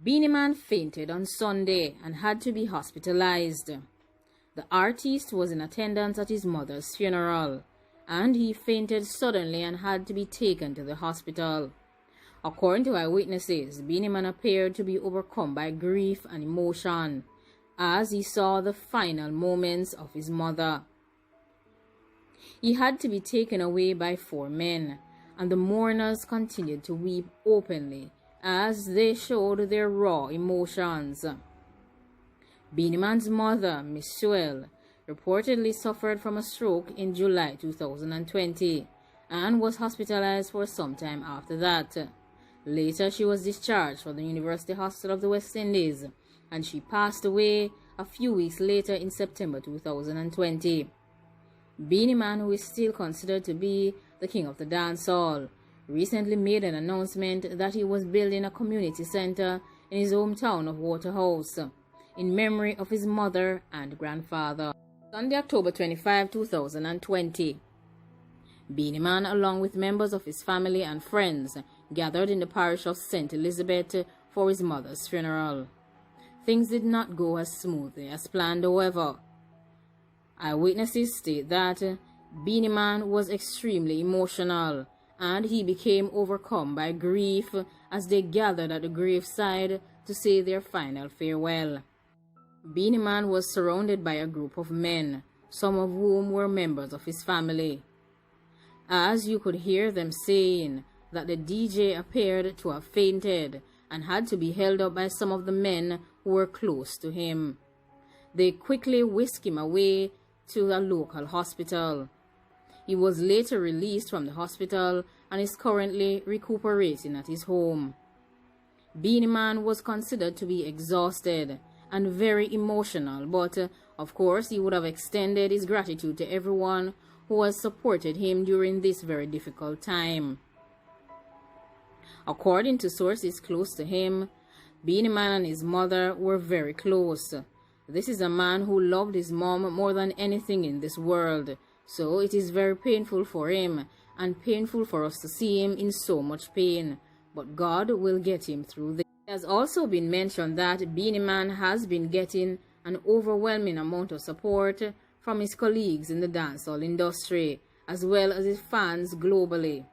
Beenie Man fainted on Sunday and had to be hospitalized. The artist was in attendance at his mother's funeral, and he fainted suddenly and had to be taken to the hospital. According to eyewitnesses, Beenie Man appeared to be overcome by grief and emotion as he saw the final moments of his mother. He had to be taken away by 4 men, and the mourners continued to weep openly as they showed their raw emotions. Beenie Man's mother, Miss Sewell, reportedly suffered from a stroke in July 2020 and was hospitalized for some time after that. Later, she was discharged from the University Hospital of the West Indies, and she passed away a few weeks later in September 2020. Beenie Man, who is still considered to be the king of the dancehall, recently made an announcement that he was building a community center in his hometown of Waterhouse in memory of his mother and grandfather. Sunday, October 25, 2020. Beenie Man, along with members of his family and friends, gathered in the parish of St. Elizabeth for his mother's funeral. Things did not go as smoothly as planned, however. Eyewitnesses state that Beenie Man was extremely emotional, and he became overcome by grief as they gathered at the graveside to say their final farewell. Beenie Man was surrounded by a group of men, some of whom were members of his family, as you could hear them saying that the DJ appeared to have fainted and had to be held up by some of the men who were close to him. They quickly whisked him away to a local hospital. He was later released from the hospital and is currently recuperating at his home. Beenie Man was considered to be exhausted and very emotional, but of course he would have extended his gratitude to everyone who has supported him during this very difficult time. According to sources close to him, Beenie Man and his mother were very close. This is a man who loved his mom more than anything in this world, so it is very painful for him and painful for us to see him in so much pain, but God will get him through this. It has also been mentioned that Beenie Man has been getting an overwhelming amount of support from his colleagues in the dancehall industry, as well as his fans globally.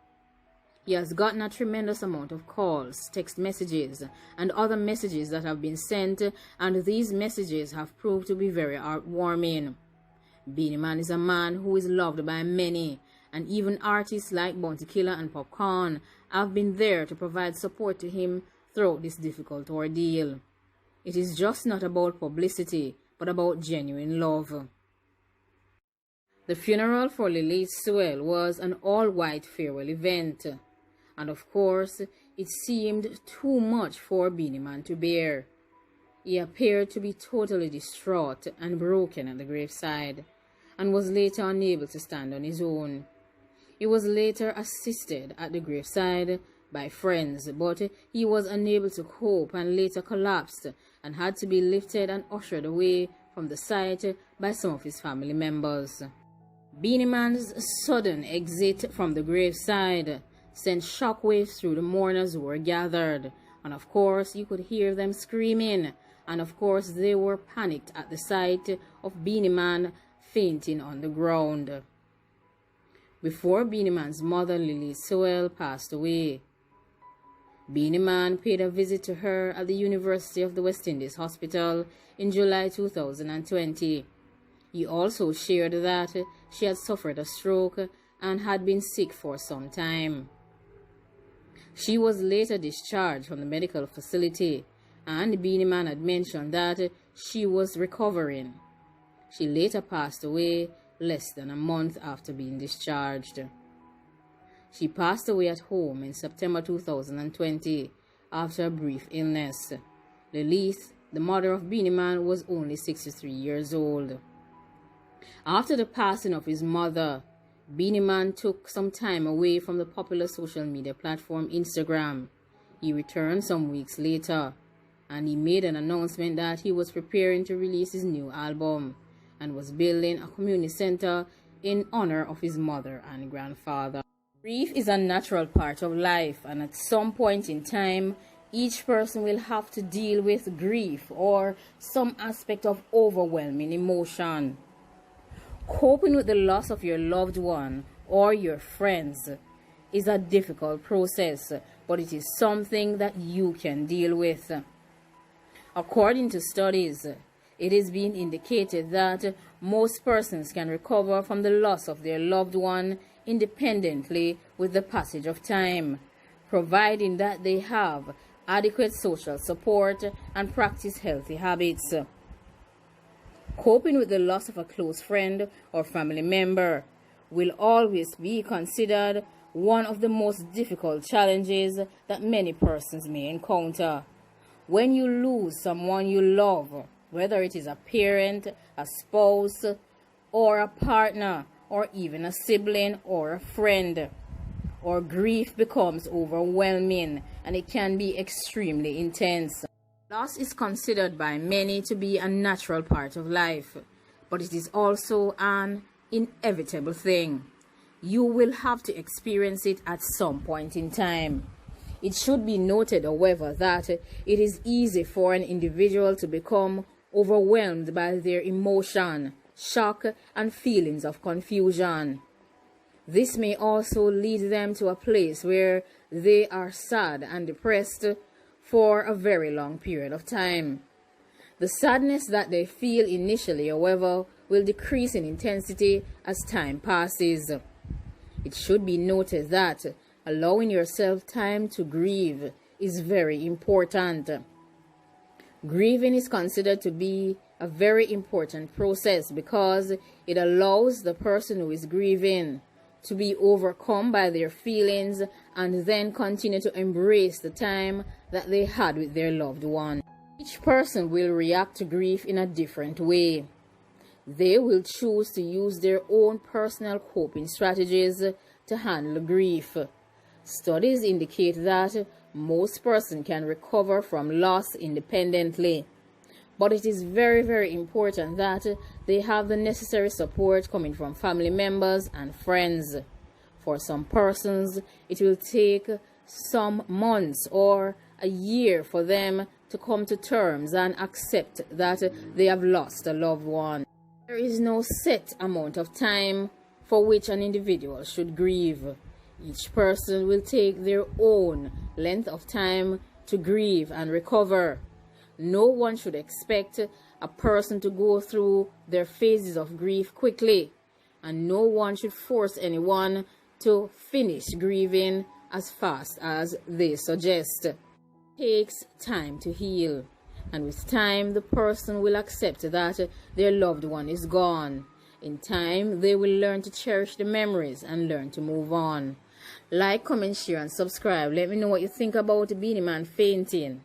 He has gotten a tremendous amount of calls, text messages, and other messages that have been sent, and these messages have proved to be very heartwarming. Beenie Man is a man who is loved by many, and even artists like Bounty Killer and Popcorn have been there to provide support to him throughout this difficult ordeal. It is just not about publicity, but about genuine love. The funeral for Lilith Sewell was an all-white farewell event, and of course, it seemed too much for Beenie Man to bear. He appeared to be totally distraught and broken at the graveside, and was later unable to stand on his own. He was later assisted at the graveside by friends, but he was unable to cope and later collapsed and had to be lifted and ushered away from the site by some of his family members. Beenie Man's sudden exit from the graveside sent shockwaves through the mourners who were gathered, and of course you could hear them screaming, and of course they were panicked at the sight of Beenie Man fainting on the ground. Before Beenie Man's mother, Lily Sewell, passed away, Beenie Man paid a visit to her at the University of the West Indies Hospital in July 2020. He also shared that she had suffered a stroke and had been sick for some time. She was later discharged from the medical facility, and Beenie Man had mentioned that she was recovering. She later passed away less than a month after being discharged. She passed away at home in September 2020 after a brief illness. Lilith, the mother of Beenie Man, was only 63 years old. After the passing of his mother, Beenie Man took some time away from the popular social media platform Instagram. He returned some weeks later, and he made an announcement that he was preparing to release his new album and was building a community center in honor of his mother and grandfather. Grief is a natural part of life, and at some point in time, Each person will have to deal with grief or some aspect of overwhelming emotion. Coping with the loss of your loved one or your friends is a difficult process, but it is something that you can deal with. According to studies, it is being indicated that most persons can recover from the loss of their loved one independently with the passage of time, providing that they have adequate social support and practice healthy habits. Coping with the loss of a close friend or family member will always be considered one of the most difficult challenges that many persons may encounter. When you lose someone you love, whether it is a parent, a spouse, or a partner, or even a sibling or a friend, or grief becomes overwhelming and it can be extremely intense. Loss is considered by many to be a natural part of life, but it is also an inevitable thing. You will have to experience it at some point in time. It should be noted, however, that it is easy for an individual to become overwhelmed by their emotion, shock, and feelings of confusion. This may also lead them to a place where they are sad and depressed for a very long period of time. The sadness that they feel initially, however, will decrease in intensity as time passes. It should be noted that allowing yourself time to grieve is very important. Grieving is considered to be a very important process because it allows the person who is grieving to be overcome by their feelings and then continue to embrace the time that they had with their loved one. Each person will react to grief in a different way. They will choose to use their own personal coping strategies to handle grief. Studies indicate that most persons can recover from loss independently, but it is very, very important that they have the necessary support coming from family members and friends. For some persons, it will take some months or a year for them to come to terms and accept that they have lost a loved one. There is no set amount of time for which an individual should grieve. Each person will take their own length of time to grieve and recover. No one should expect a person to go through their phases of grief quickly, and no one should force anyone to finish grieving as fast as they suggest. It takes time to heal, and with time the person will accept that their loved one is gone. In time, they will learn to cherish the memories and learn to move on. Like, comment, share, and subscribe. Let me know what you think about Beenie Man fainting.